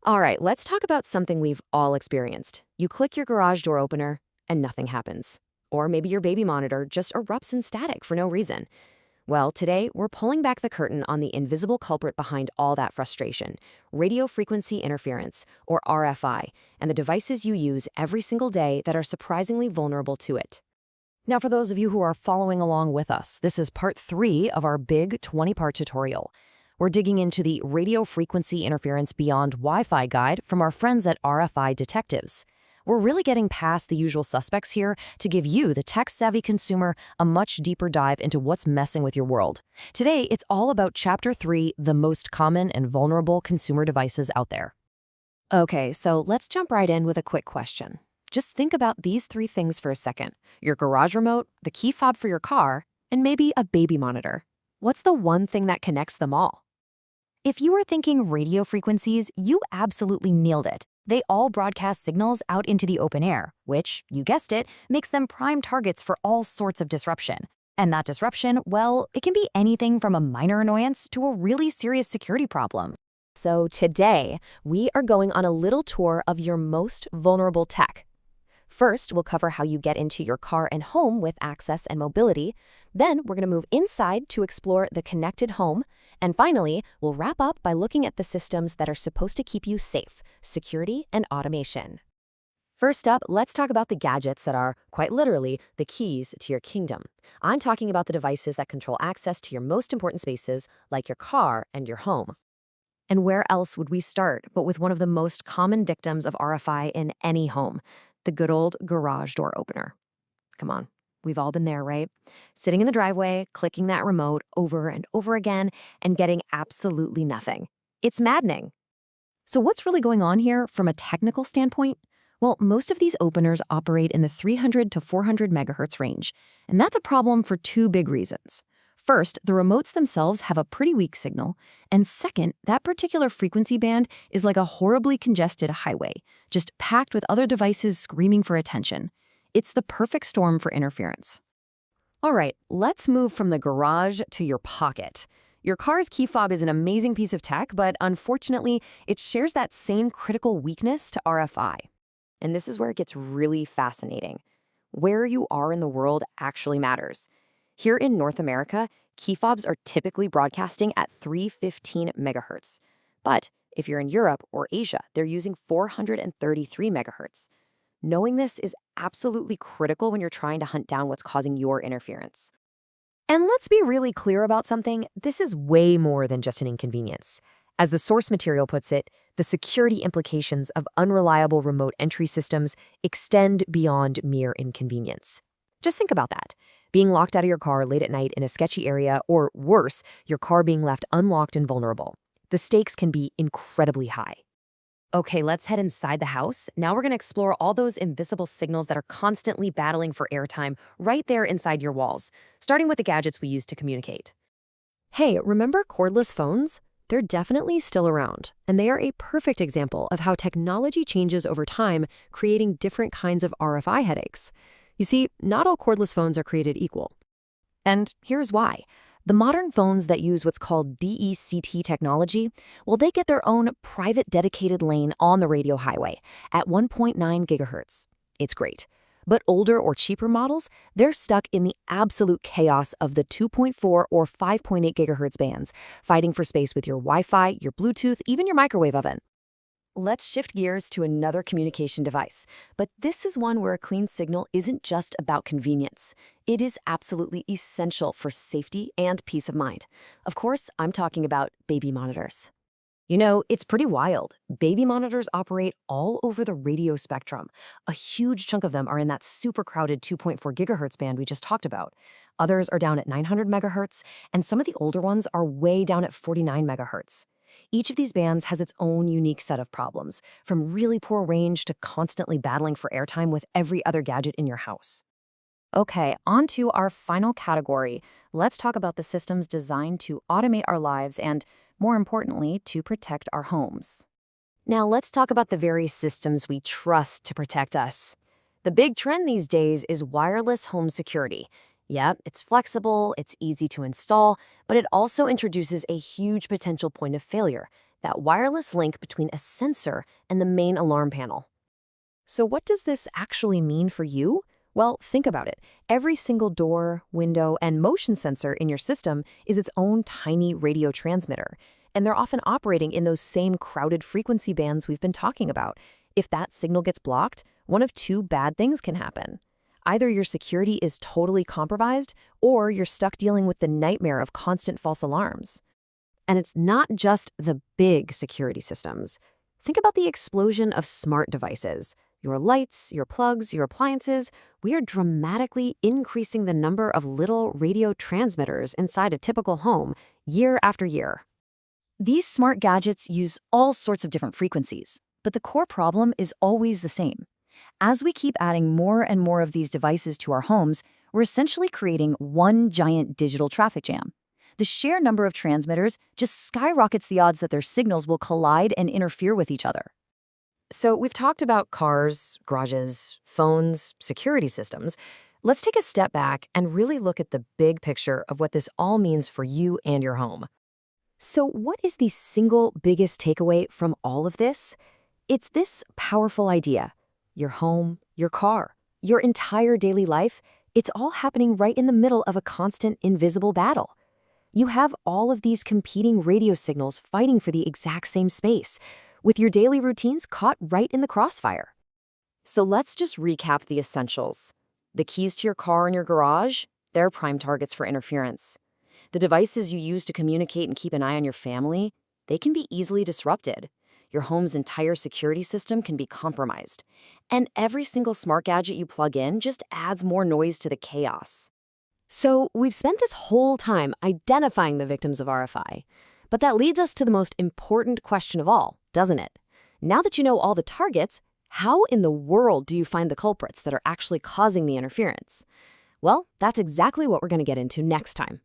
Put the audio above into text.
All right, let's talk about something we've all experienced. You click your garage door opener and nothing happens. Or maybe your baby monitor just erupts in static for no reason. Well, today we're pulling back the curtain on the invisible culprit behind all that frustration, radio frequency interference, or RFI, and the devices you use every single day that are surprisingly vulnerable to it. Now, for those of you who are following along with us, this is part 3 of our big 20-part tutorial. We're digging into the radio frequency interference beyond Wi-Fi guide from our friends at RFI Detectives. We're really getting past the usual suspects here to give you, the tech-savvy consumer, a much deeper dive into what's messing with your world. Today, it's all about Chapter 3, the most common and vulnerable consumer devices out there. Okay, so let's jump right in with a quick question. Just think about these 3 things for a second. Your garage remote, the key fob for your car, and maybe a baby monitor. What's the one thing that connects them all? If you were thinking radio frequencies, you absolutely nailed it. They all broadcast signals out into the open air, which, you guessed it, makes them prime targets for all sorts of disruption. And that disruption, well, it can be anything from a minor annoyance to a really serious security problem. So today, we are going on a little tour of your most vulnerable tech. First, we'll cover how you get into your car and home with access and mobility. Then, we're going to move inside to explore the connected home. And finally, we'll wrap up by looking at the systems that are supposed to keep you safe, security and automation. First up, let's talk about the gadgets that are, quite literally, the keys to your kingdom. I'm talking about the devices that control access to your most important spaces, like your car and your home. And where else would we start but with one of the most common dictums of RFI in any home? The good old garage door opener. Come on, we've all been there, right? Sitting in the driveway, clicking that remote over and over again, and getting absolutely nothing. It's maddening. So what's really going on here from a technical standpoint? Well, most of these openers operate in the 300 to 400 megahertz range, and that's a problem for 2 big reasons. First, the remotes themselves have a pretty weak signal, and second, that particular frequency band is like a horribly congested highway, just packed with other devices screaming for attention. It's the perfect storm for interference. All right, let's move from the garage to your pocket. Your car's key fob is an amazing piece of tech, but unfortunately, it shares that same critical weakness to RFI. And this is where it gets really fascinating. Where you are in the world actually matters. Here in North America, key fobs are typically broadcasting at 315 megahertz. But if you're in Europe or Asia, they're using 433 megahertz. Knowing this is absolutely critical when you're trying to hunt down what's causing your interference. And let's be really clear about something. This is way more than just an inconvenience. As the source material puts it, the security implications of unreliable remote entry systems extend beyond mere inconvenience. Just think about that. Being locked out of your car late at night in a sketchy area, or worse, your car being left unlocked and vulnerable. The stakes can be incredibly high. Okay, let's head inside the house. Now we're going to explore all those invisible signals that are constantly battling for airtime right there inside your walls, starting with the gadgets we use to communicate. Hey, remember cordless phones? They're definitely still around, and they are a perfect example of how technology changes over time, creating different kinds of RFI headaches. You see, not all cordless phones are created equal. And here's why. The modern phones that use what's called DECT technology, well, they get their own private dedicated lane on the radio highway at 1.9 gigahertz. It's great. But older or cheaper models, they're stuck in the absolute chaos of the 2.4 or 5.8 gigahertz bands, fighting for space with your Wi-Fi, your Bluetooth, even your microwave oven. Let's shift gears to another communication device, but this is one where a clean signal isn't just about convenience. It is absolutely essential for safety and peace of mind. Of course, I'm talking about baby monitors. You know, it's pretty wild. Baby monitors operate all over the radio spectrum. A huge chunk of them are in that super crowded 2.4 gigahertz band we just talked about. Others are down at 900 megahertz, and some of the older ones are way down at 49 megahertz. Each of these bands has its own unique set of problems, from really poor range to constantly battling for airtime with every other gadget in your house. Okay, on to our final category. Let's talk about the systems designed to automate our lives and, more importantly, to protect our homes. Now let's talk about the very systems we trust to protect us. The big trend these days is wireless home security. Yeah, it's flexible, it's easy to install, but it also introduces a huge potential point of failure, that wireless link between a sensor and the main alarm panel. So what does this actually mean for you? Well, think about it. Every single door, window, and motion sensor in your system is its own tiny radio transmitter, and they're often operating in those same crowded frequency bands we've been talking about. If that signal gets blocked, one of two bad things can happen. Either your security is totally compromised, or you're stuck dealing with the nightmare of constant false alarms. And it's not just the big security systems. Think about the explosion of smart devices. Your lights, your plugs, your appliances. We are dramatically increasing the number of little radio transmitters inside a typical home year after year. These smart gadgets use all sorts of different frequencies, but the core problem is always the same. As we keep adding more and more of these devices to our homes, we're essentially creating one giant digital traffic jam. The sheer number of transmitters just skyrockets the odds that their signals will collide and interfere with each other. So we've talked about cars, garages, phones, security systems. Let's take a step back and really look at the big picture of what this all means for you and your home. So what is the single biggest takeaway from all of this? It's this powerful idea. Your home, your car, your entire daily life, it's all happening right in the middle of a constant invisible battle. You have all of these competing radio signals fighting for the exact same space, with your daily routines caught right in the crossfire. So let's just recap the essentials. The keys to your car and your garage, they're prime targets for interference. The devices you use to communicate and keep an eye on your family, they can be easily disrupted. Your home's entire security system can be compromised. And every single smart gadget you plug in just adds more noise to the chaos. So we've spent this whole time identifying the victims of RFI. But that leads us to the most important question of all, doesn't it? Now that you know all the targets, how in the world do you find the culprits that are actually causing the interference? Well, that's exactly what we're going to get into next time.